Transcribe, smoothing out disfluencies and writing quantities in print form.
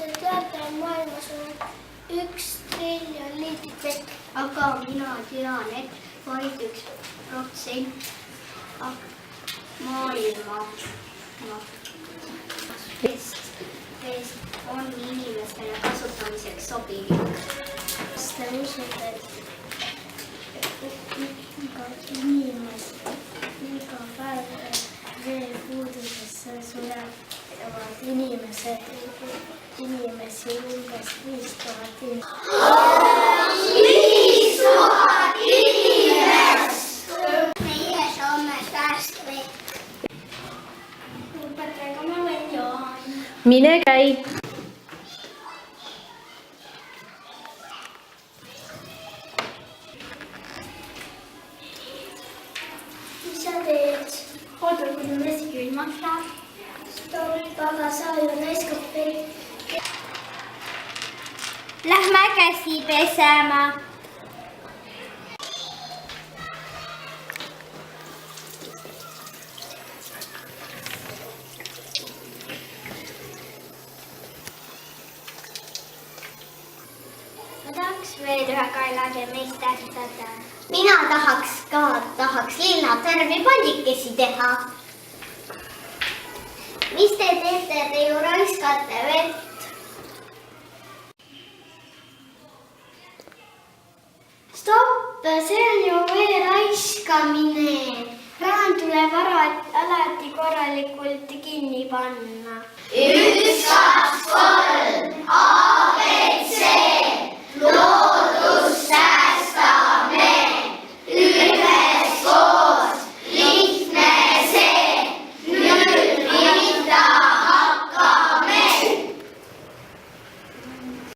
te teate, maailmas on 1 triljon liitrit vett. Aga mina tean, et vaid 1% maailma veest on inimestele kasutamiseks sobilik. Kas te usute, et inimest iga päev veepuudusesse surevad inimesi umbes 5000 inimest? 5000 inimest! Meie saame säästvett. Õpetajaga ma võin joon. Mine käi. Mis sa teed? Oota, kuni vesi külmaks läheb. Stopp, aga sa ju naiskab veel. Lähme käsi pesema. Ma tahaks veel ühe kaelage meist tähtstada. Mina tahaks linnatärvi pallikesi teha. Mis te teete, te ju raiskate vett? Stopp, see on ju vee raiskamine. Kraan tuleb alati korralikult kinni panna.